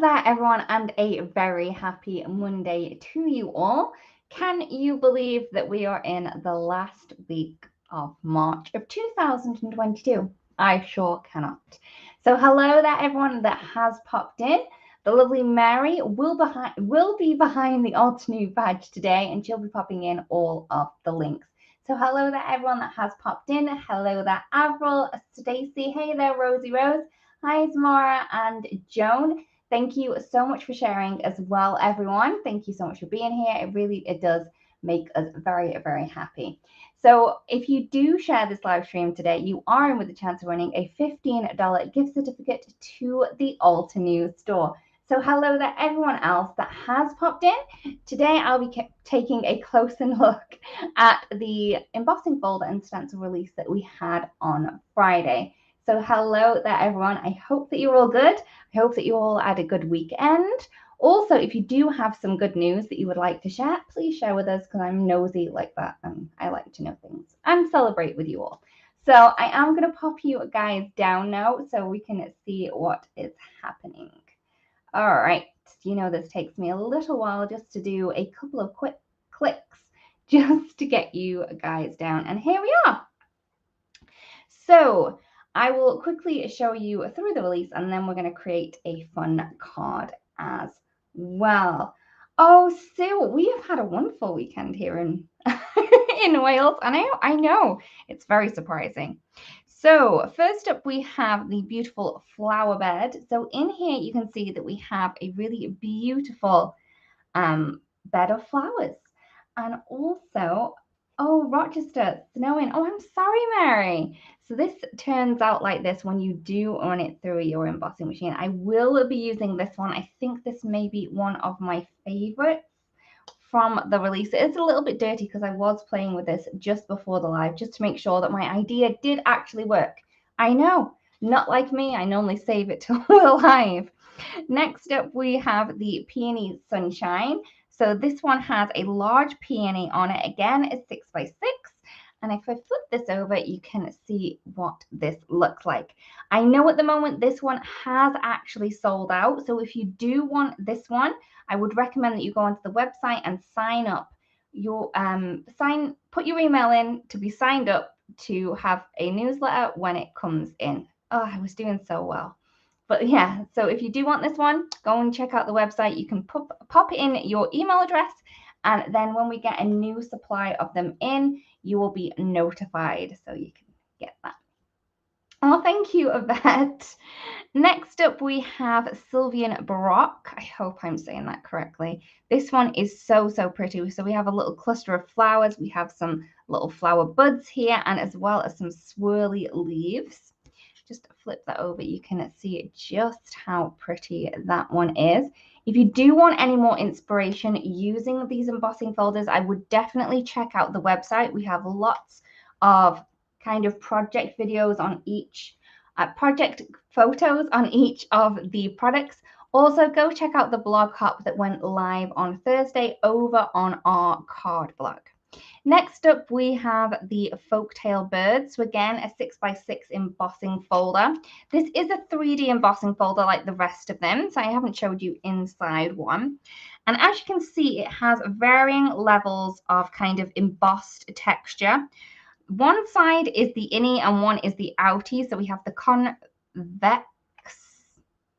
there, everyone, and a very happy Monday to you all. Can you believe that we are in the last week of March of 2022? I sure cannot. So hello there, everyone that has popped in. The lovely Mary will be behind the alt new badge today, and she'll be popping in all of the links. So hello there, everyone that has popped in. Hello there, Avril, Stacey. Hey there, Rosie Rose. Hi, Zamora and Joan. Thank you so much for sharing as well, everyone. Thank you so much for being here. It does make us very, very happy. So if you do share this live stream today, you are in with a chance of winning a $15 gift certificate to the Alta News store. So hello there, everyone else that has popped in. Today I'll be taking a closer look at the embossing folder and stencil release that we had on Friday. So hello there, everyone. I hope that you're all good. I hope that you all had a good weekend. Also, if you do have some good news that you would like to share, please share with us because I'm nosy like that and I like to know things and celebrate with you all. So I am going to pop you guys down now so we can see what is happening. All right. You know, this takes me a little while just to do a couple of quick clicks just to get you guys down. And here we are. So I will quickly show you through the release and then we're going to create a fun card as well. Oh, Sue, we have had a wonderful weekend here in, in Wales. And I know it's very surprising. So first up, we have the beautiful flower bed. So in here, you can see that we have a really beautiful bed of flowers. And also, oh, Rochester, snowing. Oh, I'm sorry, Mary. So this turns out like this when you do run it through your embossing machine. I will be using this one. I think this may be one of my favorites from the release. It's a little bit dirty because I was playing with this just before the live, just to make sure that my idea did actually work. I know, not like me. I normally save it till we're live. Next up, we have the Peony Sunshine. So this one has a large peony on it. Again, it's 6x6. And if I flip this over, you can see what this looks like. I know at the moment this one has actually sold out. So if you do want this one, I would recommend that you go onto the website and sign up. Put your email in to be signed up to have a newsletter when it comes in. Oh, I was doing so well. But yeah, so if you do want this one, go and check out the website. You can pop in your email address, and then when we get a new supply of them in, you will be notified so you can get that. Oh, thank you, Yvette. Next up, we have Sylvian Baroque. I hope I'm saying that correctly. This one is so, so pretty. So we have a little cluster of flowers. We have some little flower buds here, and as well as some swirly leaves. Just flip that over, you can see just how pretty that one is. If you do want any more inspiration using these embossing folders, I would definitely check out the website. We have lots of kind of project videos on each, project photos on each of the products. Also, go check out the blog hop that went live on Thursday over on our card blog. Next up, we have the Folktale Birds. So again, a 6x6 embossing folder. This is a 3D embossing folder like the rest of them, so I haven't showed you inside one. And as you can see, it has varying levels of kind of embossed texture. One side is the innie and one is the outie. So we have the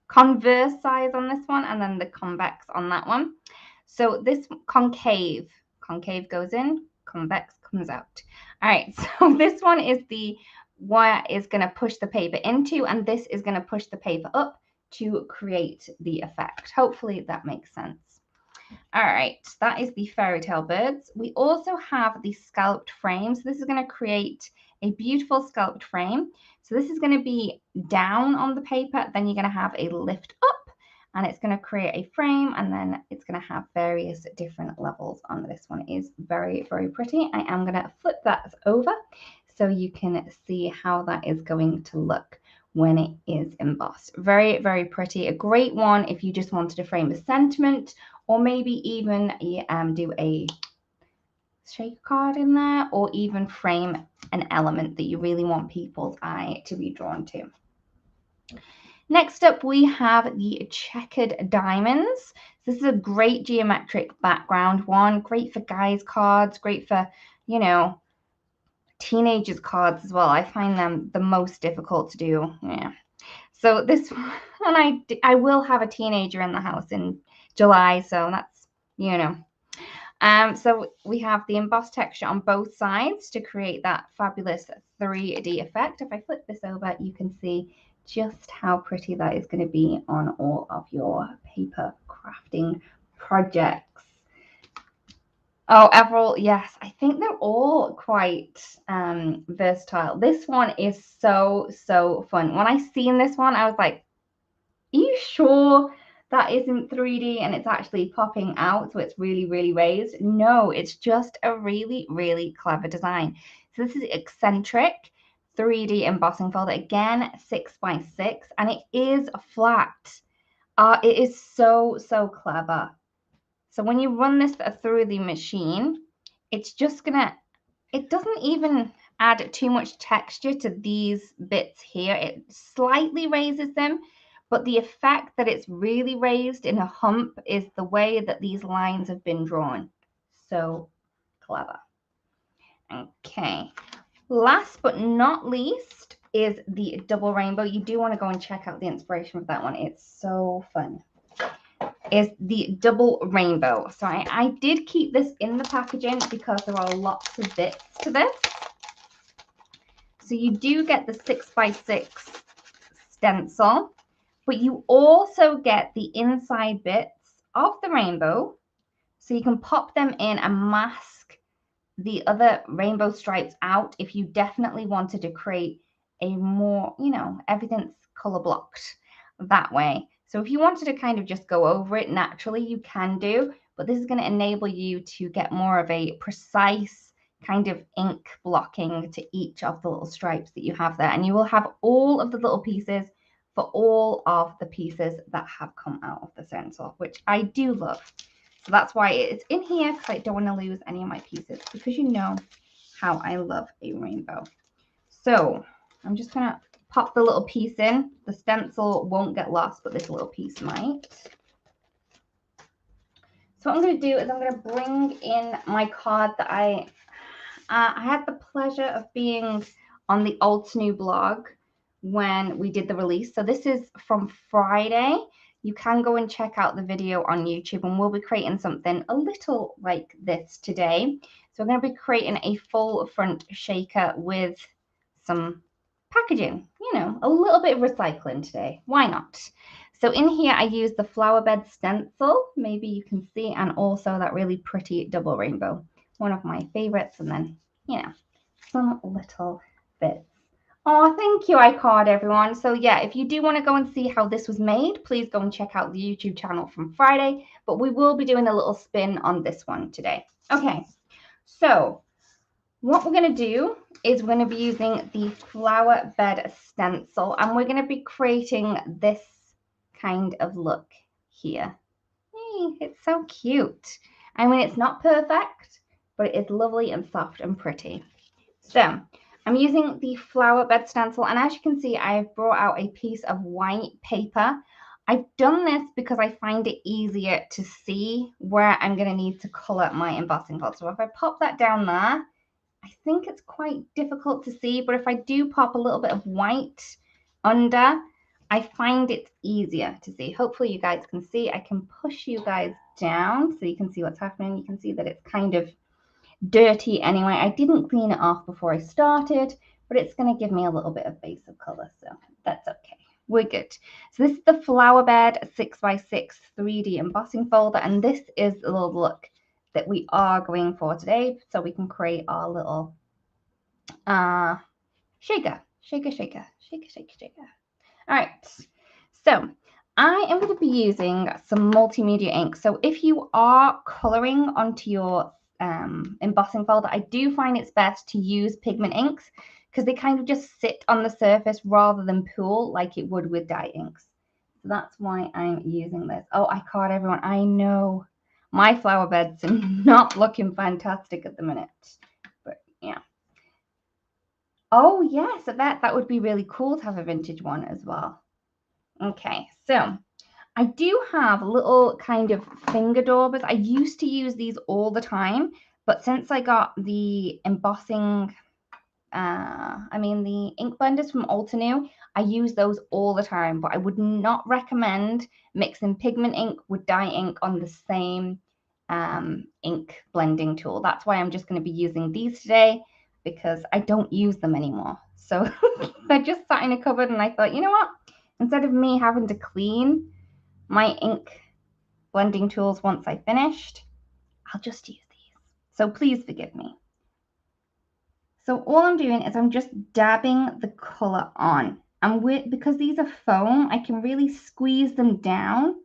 converse size on this one and then the convex on that one. So this concave goes in, convex comes out. All right, so this one is the wire is going to push the paper into, and this is going to push the paper up to create the effect. Hopefully that makes sense. All right, that is the Fairytale Birds. We also have the scalloped frames. This is going to create a beautiful scalloped frame. So this is going to be down on the paper, then you're going to have a lift up, and it's going to create a frame, and then it's going to have various different levels on this one. It is very, very pretty. I am going to flip that over so you can see how that is going to look when it is embossed. Very, very pretty. A great one if you just wanted to frame a sentiment, or maybe even do a shaker card in there, or even frame an element that you really want people's eye to be drawn to. Next up, we have the checkered diamonds. This is a great geometric background one, great for guys cards, great for, you know, teenagers cards as well. I find them the most difficult to do. Yeah. So this one, I will have a teenager in the house in July, so that's, you know. So we have the embossed texture on both sides to create that fabulous 3D effect. If I flip this over, you can see just how pretty that is going to be on all of your paper crafting projects. Oh, Everall, yes, I think they're all quite versatile. This one is so, so fun. When I seen this one, I was like, are you sure that isn't 3D and it's actually popping out so it's really, really raised? No, it's just a really, really clever design. So this is eccentric 3D embossing folder. Again, 6x6, and it is flat. It is so, so clever. So when you run this through the machine, it's just gonna, it doesn't even add too much texture to these bits here. It slightly raises them, but the effect that it's really raised in a hump is the way that these lines have been drawn. So clever. Okay. Last but not least is the double rainbow. You do want to go and check out the inspiration of that one. It's so fun. Is the double rainbow. So I did keep this in the packaging because there are lots of bits to this. So you do get the 6x6 stencil, but you also get the inside bits of the rainbow. So you can pop them in and mask the other rainbow stripes out if you definitely wanted to create a more, you know, everything's color blocked that way. So if you wanted to kind of just go over it naturally, you can do, but this is going to enable you to get more of a precise kind of ink blocking to each of the little stripes that you have there. And you will have all of the little pieces for all of the pieces that have come out of the stencil, which I do love. So that's why it's in here, because I don't want to lose any of my pieces, because you know how I love a rainbow. So I'm just going to pop the little piece in. The stencil won't get lost, but this little piece might. So what I'm going to do is I'm going to bring in my card that I had the pleasure of being on the Old to New blog when we did the release. So this is from Friday. You can go and check out the video on YouTube, and we'll be creating something a little like this today. So we're going to be creating a full front shaker with some packaging, you know, a little bit of recycling today. Why not? So in here, I used the flower bed stencil, maybe you can see, and also that really pretty double rainbow, one of my favorites. And then, you know, some little bits. Oh, thank you, iCard, everyone. So yeah, if you do want to go and see how this was made, please go and check out the YouTube channel from Friday, but we will be doing a little spin on this one today. Okay, so what we're going to do is we're going to be using the flower bed stencil, and we're going to be creating this kind of look here. Hey, it's so cute. I mean, it's not perfect, but it is lovely and soft and pretty. So I'm using the flower bed stencil, and as you can see, I've brought out a piece of white paper. I've done this because I find it easier to see where I'm going to need to color my embossing fold. So if I pop that down there, I think it's quite difficult to see, but if I do pop a little bit of white under, I find it's easier to see. Hopefully you guys can see. I can push you guys down so you can see what's happening. You can see that it's kind of dirty anyway. I didn't clean it off before I started, but it's going to give me a little bit of base of color, so that's okay. We're good. So this is the flower bed 6x6 3D embossing folder, and this is the little look that we are going for today, so we can create our little shaker. All right, so I am going to be using some multimedia ink. So if you are coloring onto your embossing folder, I do find it's best to use pigment inks because they kind of just sit on the surface rather than pool like it would with dye inks. So that's why I'm using this. Oh, iCard, everyone, I know my flower beds are not looking fantastic at the minute, but yeah. Oh yes, I bet that would be really cool to have a vintage one as well. Okay, so I do have little kind of finger daubers. I used to use these all the time, but since I got the embossing, the ink blenders from Altenew, I use those all the time, but I would not recommend mixing pigment ink with dye ink on the same ink blending tool. That's why I'm just going to be using these today, because I don't use them anymore. So they're just sat in a cupboard, and I thought, you know what? Instead of me having to clean my ink blending tools once I finished, I'll just use these. So please forgive me. So all I'm doing is I'm just dabbing the color on. And because these are foam, I can really squeeze them down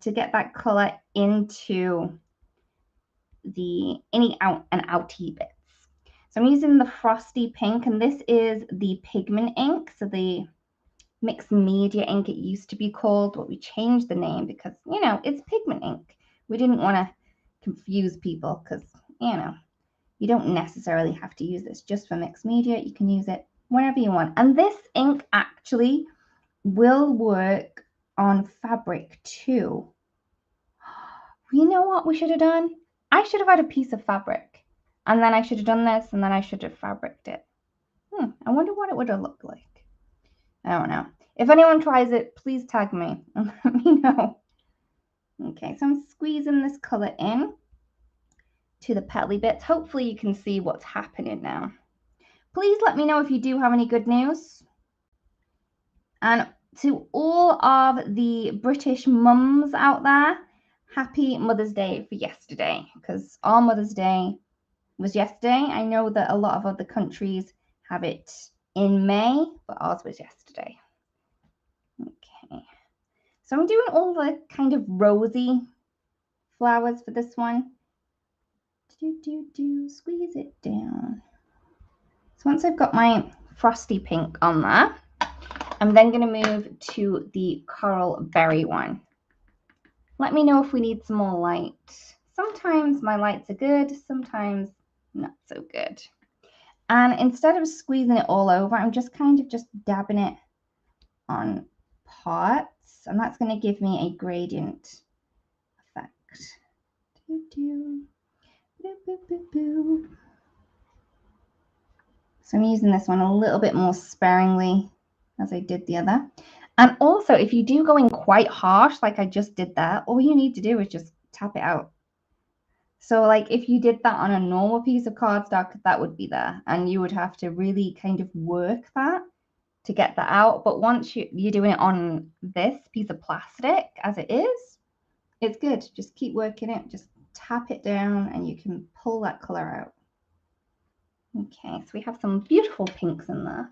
to get that color into the inny out and outy bits. So I'm using the Frosty Pink, and this is the pigment ink. So the mixed media ink it used to be called, but we changed the name because, you know, it's pigment ink. We didn't want to confuse people because, you know, you don't necessarily have to use this just for mixed media. You can use it whenever you want. And this ink actually will work on fabric too. You know what we should have done? I should have had a piece of fabric, and then I should have done this, and then I should have fabriced it. I wonder what it would have looked like. I don't know. If anyone tries it, please tag me and let me know. Okay, so I'm squeezing this color in to the petally bits. Hopefully you can see what's happening now. Please let me know if you do have any good news. And to all of the British mums out there, happy Mother's Day for yesterday, because our Mother's Day was yesterday. I know that a lot of other countries have it in May, but ours was yesterday. Okay, so I'm doing all the kind of rosy flowers for this one. Squeeze it down. So once I've got my Frosty Pink on there, I'm then going to move to the Coral Berry one. Let me know if we need some more light. Sometimes my lights are good, sometimes not so good. And instead of squeezing it all over, I'm just kind of just dabbing it on parts, and that's going to give me a gradient effect. So I'm using this one a little bit more sparingly as I did the other. And also, if you do go in quite harsh, like I just did there, all you need to do is just tap it out. So like if you did that on a normal piece of cardstock, that would be there. And you would have to really kind of work that to get that out. But once you're doing it on this piece of plastic as it is, it's good. Just keep working it. Just tap it down and you can pull that color out. Okay, so we have some beautiful pinks in there.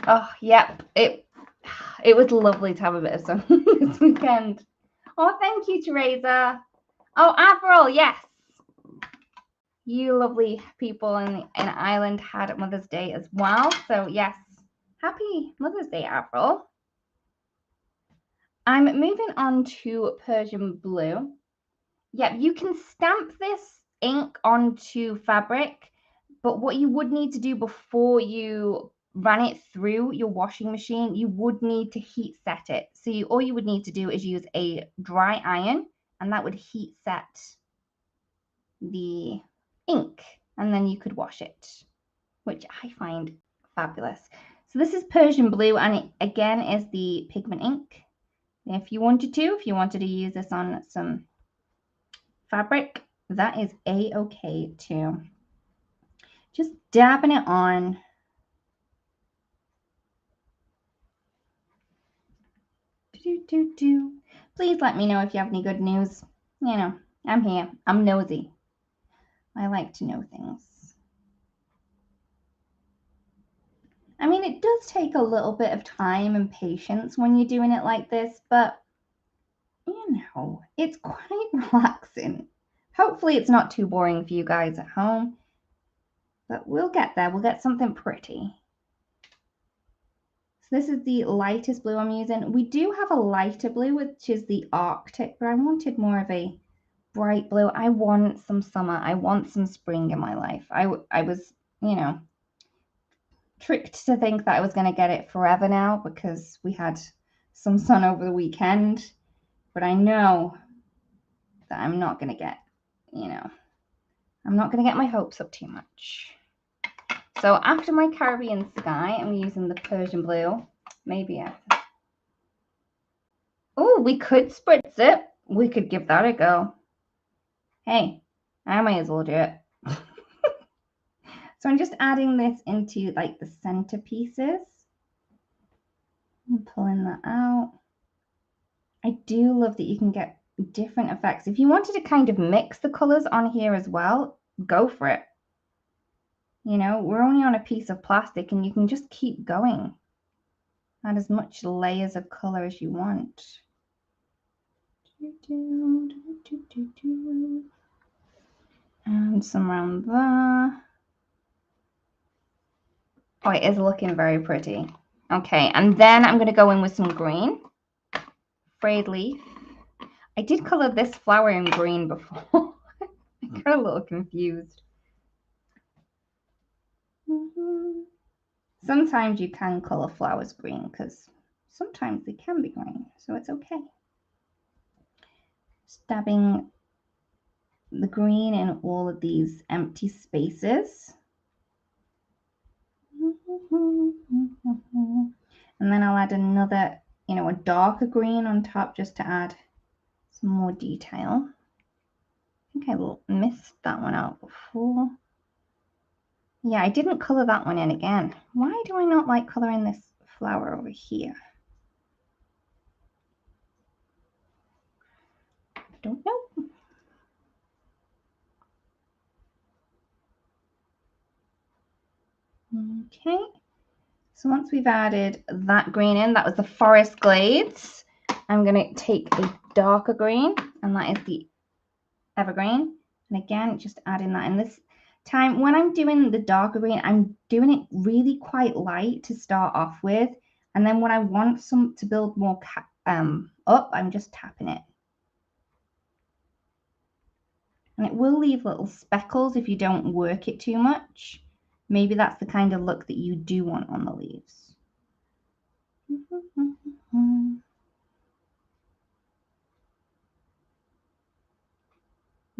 Oh, yep. It was lovely to have a bit of sun this weekend. Oh, thank you, Teresa. Oh, Avril, yes. You lovely people in Ireland had Mother's Day as well. So, yes, happy Mother's Day, Avril. I'm moving on to Persian blue. Yep, you can stamp this ink onto fabric, but what you would need to do before you run it through your washing machine, you would need to heat set it. So all you would need to do is use a dry iron, and that would heat set the ink, and then you could wash it, which I find fabulous. So this is Persian blue, and it again is the pigment ink. If you wanted to use this on some fabric, that is a-okay too. Just dabbing it on. Please let me know if you have any good news. You know, I'm here. I'm nosy. I like to know things. I mean, it does take a little bit of time and patience when you're doing it like this, but you know, it's quite relaxing. Hopefully it's not too boring for you guys at home, but we'll get there. We'll get something pretty. So this is the lightest blue I'm using. We do have a lighter blue, which is the Arctic, but I wanted more of a bright blue. I want some summer. I want some spring in my life. I was, you know, tricked to think that I was going to get it forever now because we had some sun over the weekend. But I know that I'm not going to get, you know, I'm not going to get my hopes up too much. So after my Caribbean sky, I'm using the Persian blue. Maybe oh, we could spritz it. We could give that a go. Hey, I might as well do it. So I'm just adding this into like the center pieces. I'm pulling that out. I do love that you can get different effects. If you wanted to kind of mix the colors on here as well, go for it. You know, we're only on a piece of plastic and you can just keep going. Add as much layers of color as you want. And some around there. Oh, it is looking very pretty. Okay, and then I'm going to go in with some green. Frayed leaf. I did color this flower in green before. I got a little confused. Sometimes you can color flowers green because sometimes they can be green, so it's okay. Dabbing the green in all of these empty spaces. And then I'll add another, you know, a darker green on top just to add some more detail. I think I missed that one out before. Yeah, I didn't color that one in again. Why do I not like coloring this flower over here? I don't know. Okay, so once we've added that green in, that was the Forest Glades. I'm going to take a darker green, and that is the Evergreen. And again, just adding that in this time. When I'm doing the darker green, I'm doing it really quite light to start off with. And then when I want some to build more up, I'm just tapping it. And it will leave little speckles if you don't work it too much. Maybe that's the kind of look that you do want on the leaves.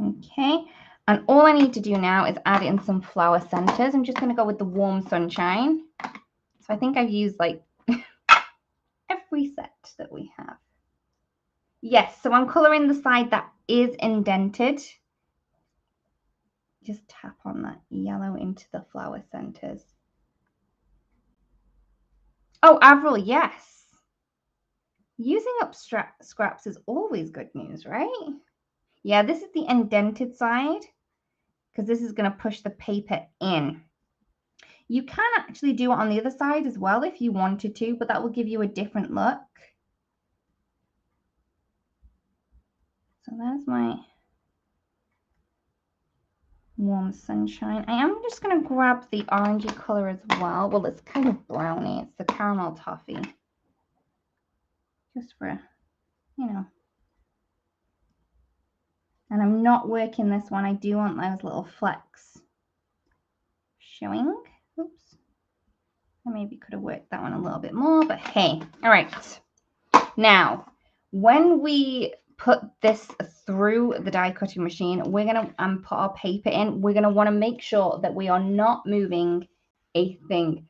Okay, and all I need to do now is add in some flower centers. I'm just going to go with the Warm Sunshine. So I think I've used like every set that we have. Yes, so I'm coloring the side that is indented. Just tap on that yellow into the flower centers. Oh, Avril, yes. Using up scraps is always good news, right? Yeah, this is the indented side because this is going to push the paper in. You can actually do it on the other side as well if you wanted to, but that will give you a different look. So there's my Warm Sunshine. I am just going to grab the orangey color as well. Well, it's kind of browny. It's the caramel toffee. Just for, you know. And I'm not working this one. I do want those little flecks showing. Oops. I maybe could have worked that one a little bit more, but hey. All right. Now, when we put this through the die cutting machine, we're going to put our paper in. We're going to want to make sure that we are not moving a thing.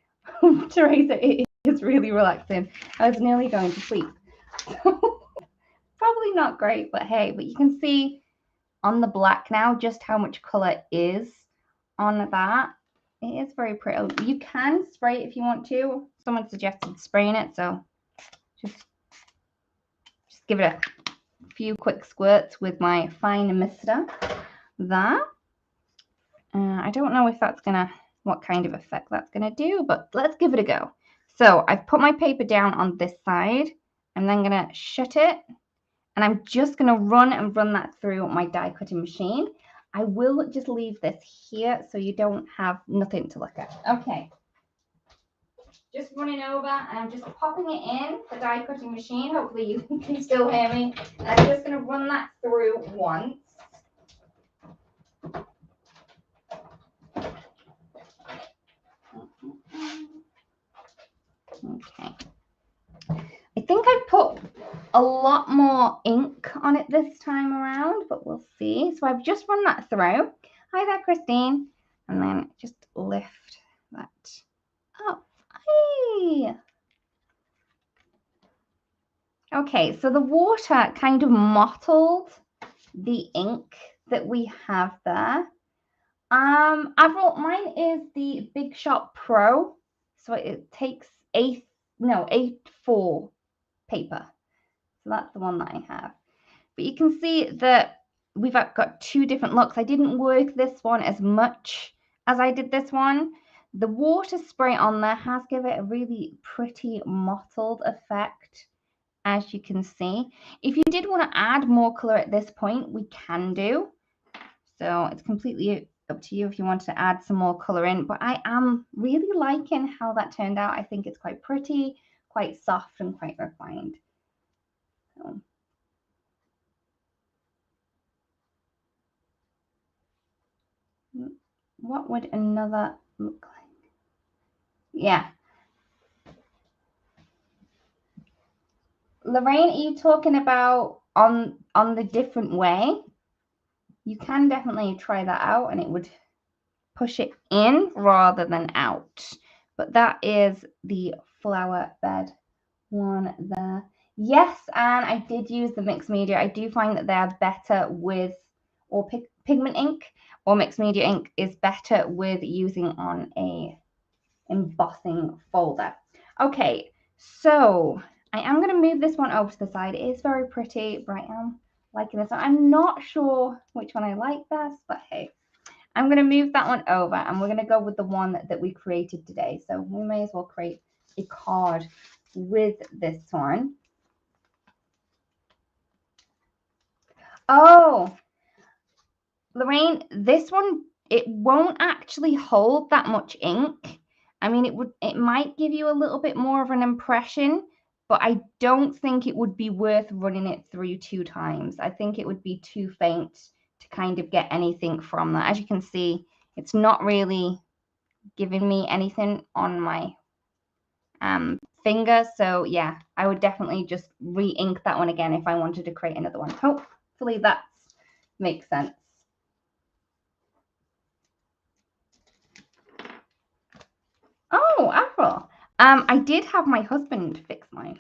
Teresa, it is really relaxing. I was nearly going to sleep. Probably not great, but hey, but you can see on the black now just how much color is on that. It is very pretty. You can spray it if you want to. Someone suggested spraying it, so just give it a few quick squirts with my fine mister there. I don't know if that's gonna, what kind of effect that's gonna do, but let's give it a go. So I've put my paper down on this side. I'm then gonna shut it, and I'm just gonna run that through my die cutting machine. I will just leave this here so you don't have nothing to look at. Okay. Just running over, and I'm just popping it in the die cutting machine. Hopefully you can still hear me. And I'm just going to run that through once. Okay. I think I put a lot more ink on it this time around, but we'll see. So I've just run that through. Hi there, Christine. And then just lift that up. Hey. Okay, so the water kind of mottled the ink that we have there. Mine is the Big Shot Pro, so it takes A4 paper. So that's the one that I have. But you can see that we've got two different looks. I didn't work this one as much as I did this one. The water spray on there has given it a really pretty mottled effect, as you can see. If you did want to add more color at this point, we can do. So it's completely up to you if you want to add some more color in, but I am really liking how that turned out. I think it's quite pretty, quite soft and quite refined. So. What would another look like? Yeah. Lorraine, are you talking about on the different way? You can definitely try that out and it would push it in rather than out. But that is the flower bed one there. Yes, and I did use the mixed media. I do find that they're better with, or pigment ink or mixed media ink is better with using on a embossing folder. Okay, so I am going to move this one over to the side. It is very pretty, but I am liking this one. I'm not sure which one I like best, but hey, I'm going to move that one over and we're going to go with the one that we created today. So we may as well create a card with this one. Oh, Lorraine, this one, it won't actually hold that much ink. I mean, it might give you a little bit more of an impression, but I don't think it would be worth running it through 2 times. I think it would be too faint to kind of get anything from that. As you can see, it's not really giving me anything on my finger. So yeah, I would definitely just re-ink that one again if I wanted to create another one. Hopefully that makes sense. Oh, April. I did have my husband fix mine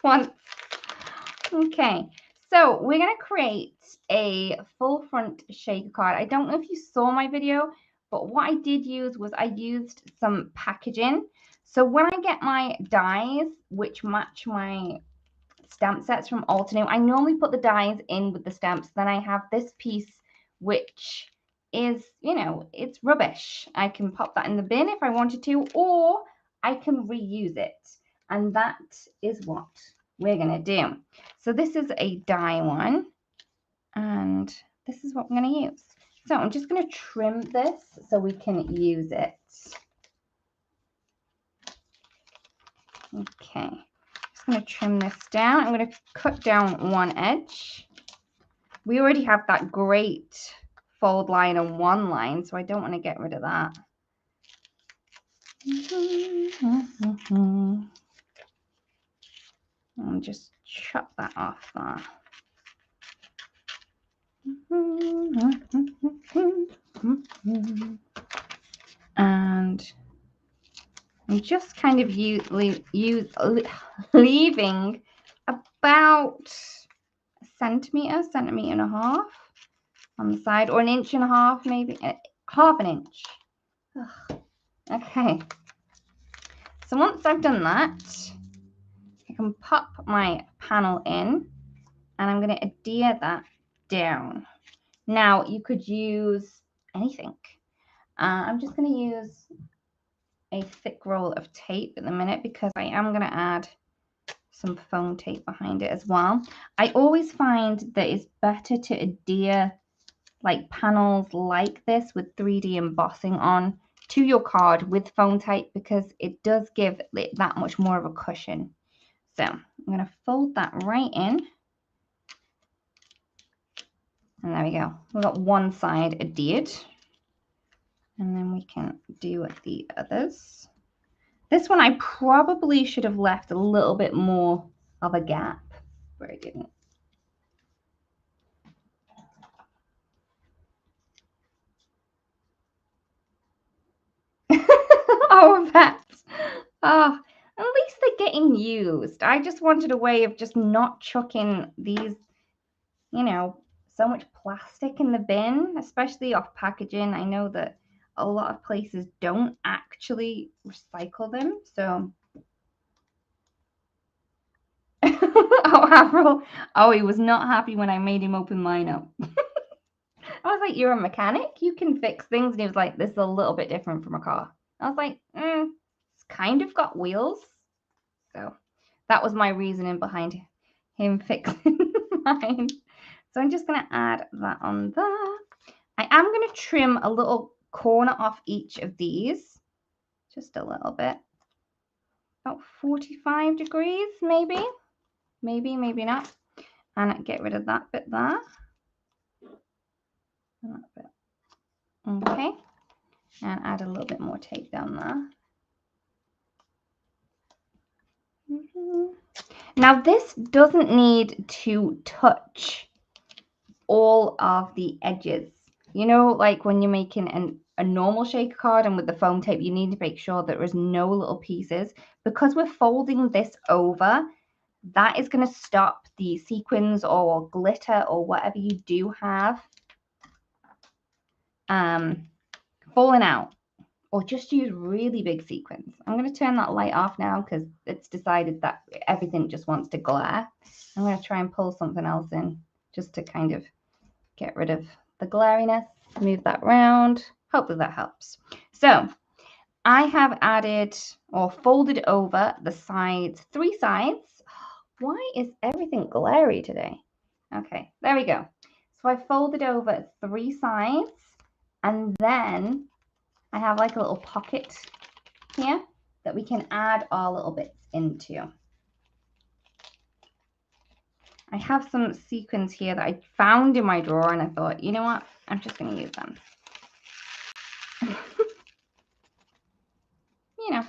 once. Okay, so we're gonna create a full front shaker card. I don't know if you saw my video, but what I did use was I used some packaging. So when I get my dies, which match my stamp sets from Altenew, I normally put the dies in with the stamps. Then I have this piece, which is, you know, it's rubbish. I can pop that in the bin if I wanted to, or I can reuse it. And that is what we're going to do. So this is a die one, and this is what I'm going to use. So I'm just going to trim this so we can use it. Okay, just going to trim this down. I'm going to cut down one edge. We already have that great fold line on one line, so I don't want to get rid of that. I'll just chop that off there. And I'm just kind of leaving about a centimetre and a half on the side, or 1.5 inches maybe, half an inch. Ugh. Okay, so once I've done that, I can pop my panel in and I'm going to adhere that down. Now you could use anything. I'm just going to use a thick roll of tape at the minute because I am going to add some foam tape behind it as well. I always find that it's better to adhere like panels like this with 3D embossing on to your card with foam tape because it does give it that much more of a cushion. So I'm going to fold that right in. And there we go. We've got one side adhered. And then we can do the others. This one I probably should have left a little bit more of a gap, but I didn't. Oh, that's, oh, at least they're getting used. I just wanted a way of just not chucking these, you know, so much plastic in the bin, especially off packaging. I know that a lot of places don't actually recycle them, so. Oh, Avril. Oh, he was not happy when I made him open mine up. I was like, you're a mechanic? You can fix things. And he was like, this is a little bit different from a car. I was like, it's kind of got wheels. So that was my reasoning behind him fixing mine. So I'm just going to add that on there. I am going to trim a little corner off each of these. Just a little bit. About 45 degrees, maybe. Maybe, maybe not. And get rid of that bit there. And that bit. Okay. And add a little bit more tape down there. Now this doesn't need to touch all of the edges. You know, like when you're making a normal shaker card and with the foam tape, you need to make sure there is no little pieces. Because we're folding this over, that is going to stop the sequins or glitter or whatever you do have falling out. Or just use really big sequins. I'm going to turn that light off now because it's decided that everything just wants to glare. I'm going to try and pull something else in just to kind of get rid of the glariness. Move that round. Hopefully that helps. So I have added or folded over the sides, 3 sides. Why is everything glary today? Okay, there we go. So I folded over 3 sides and then I have like a little pocket here that we can add our little bits into. I have some sequins here that I found in my drawer and I thought, you know what? I'm just going to use them. You know,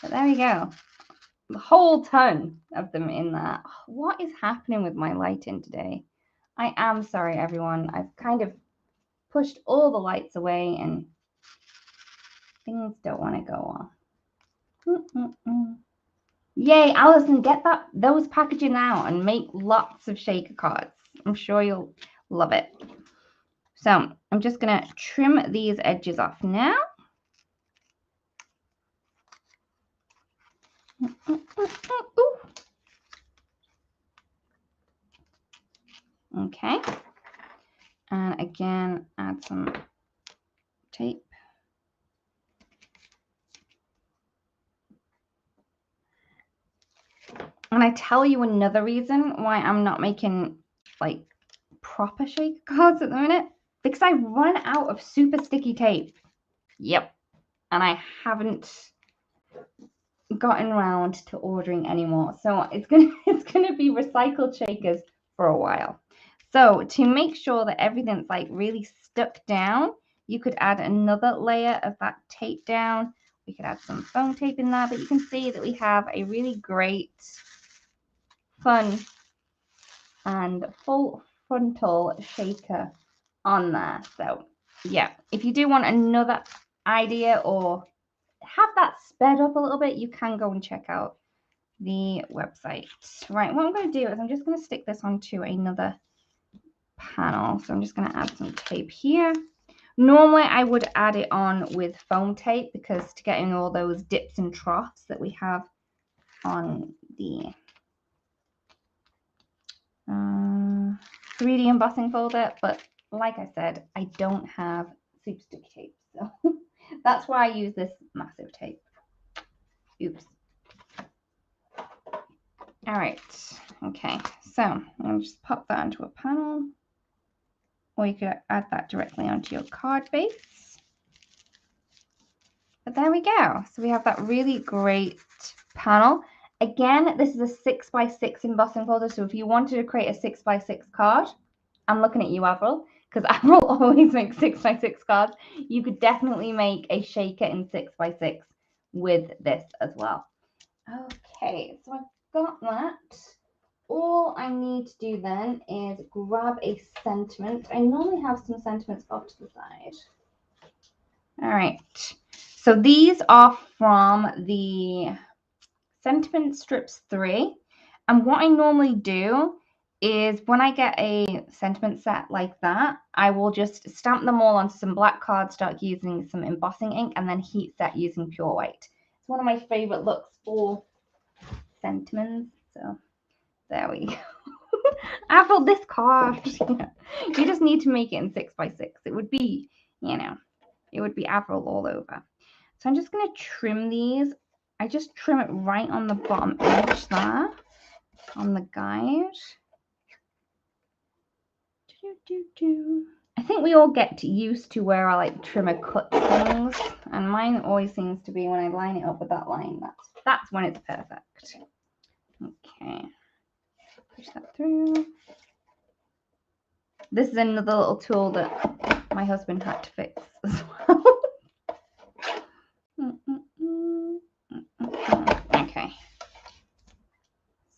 but there we go. The whole ton of them in there. What is happening with my lighting today? I am sorry, everyone. I've kind of pushed all the lights away and things don't want to go on. Yay, Alison, get those packaging out and make lots of shaker cards. I'm sure you'll love it. So I'm just going to trim these edges off now. Okay. And again, add some tape. And I tell you another reason why I'm not making like proper shaker cards at the minute, because I run out of super sticky tape. Yep. And I haven't gotten around to ordering anymore. So it's gonna be recycled shakers for a while. So to make sure that everything's like really stuck down, you could add another layer of that tape down. We could add some foam tape in there, but you can see that we have a really great, fun, and full frontal shaker on there. So yeah, if you do want another idea or have that sped up a little bit, you can go and check out the website. Right, what I'm going to do is I'm just going to stick this onto another panel. So I'm just going to add some tape here. Normally I would add it on with foam tape because to get in all those dips and troughs that we have on the 3D embossing folder, but like I said, I don't have super sticky tape, so that's why I use this massive tape. Oops. All right, okay, so I'm going to just pop that onto a panel, or you could add that directly onto your card base. But there we go. So we have that really great panel. Again, this is a 6x6 embossing folder, so if you wanted to create a 6x6 card, I'm looking at you, Avril, because Avril always makes 6x6 cards. You could definitely make a shaker in 6x6 with this as well. Okay, so I've got that. All I need to do then is grab a sentiment. I normally have some sentiments off to the side. All right, so these are from the Sentiment Strips 3. And what I normally do is when I get a sentiment set like that, I will just stamp them all onto some black cardstock using some embossing ink and then heat set using pure white. It's one of my favorite looks for sentiments. So there we go. Avril, this card. You just need to make it in 6x6. It would be, you know, it would be Avril all over. So I'm just going to trim these. I just trim it right on the bottom edge there, on the guide. I think we all get used to where I like trimmer cut things, and mine always seems to be when I line it up with that line. That's when it's perfect. Okay, push that through. This is another little tool that my husband had to fix as well. Okay,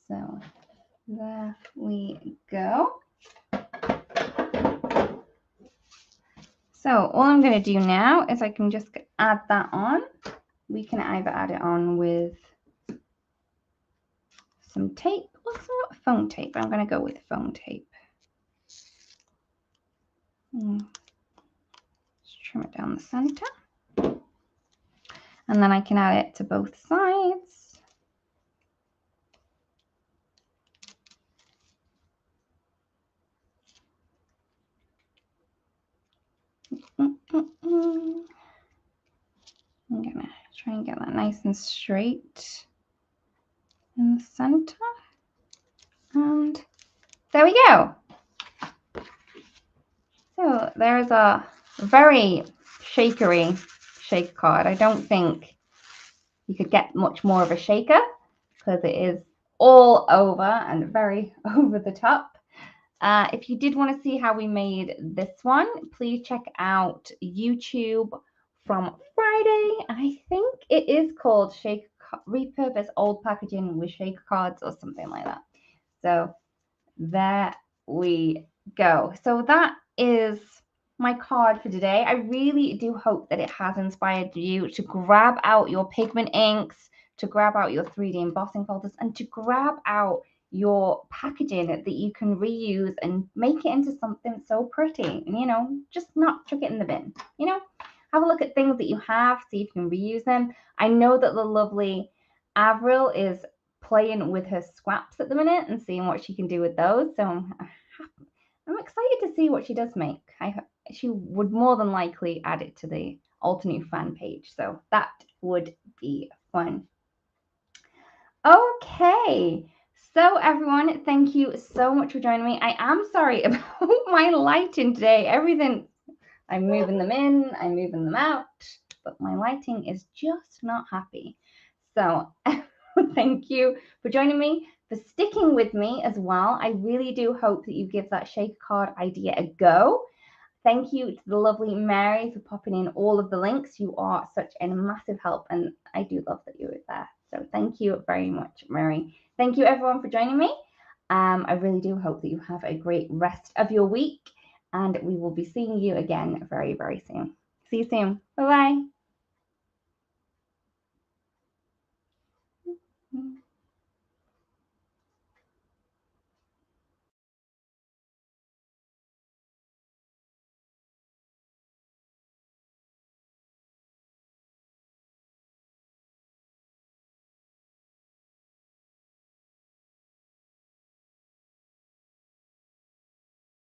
so there we go. So all I'm going to do now is I can just add that on. We can either add it on with some tape or some foam tape. I'm going to go with foam tape. Just trim it down the center. And then I can add it to both sides. I'm going to try and get that nice and straight in the center. And there we go. So there's a very shakery shake card. I don't think you could get much more of a shaker because it is all over and very over the top. If you did want to see how we made this one, please check out YouTube from Friday. I think it is called Repurpose Old Packaging with Shaker Cards or something like that. So there we go. So that is my card for today. I really do hope that it has inspired you to grab out your pigment inks, to grab out your 3D embossing folders, and to grab out your packaging that you can reuse and make it into something so pretty. And, you know, just not chuck it in the bin. You know, have a look at things that you have, see if you can reuse them. I know that the lovely Avril is playing with her scraps at the minute and seeing what she can do with those. So I'm excited to see what she does make. She would more than likely add it to the Altenew fan page. So that would be fun. Okay. So everyone, thank you so much for joining me. I am sorry about my lighting today. Everything, I'm moving them in, I'm moving them out, but my lighting is just not happy. So thank you for joining me, for sticking with me as well. I really do hope that you give that shaker card idea a go. Thank you to the lovely Mary for popping in all of the links. You are such a massive help, and I do love that you were there. So thank you very much, Mary. Thank you, everyone, for joining me. I really do hope that you have a great rest of your week, and we will be seeing you again very, very soon. See you soon. Bye-bye.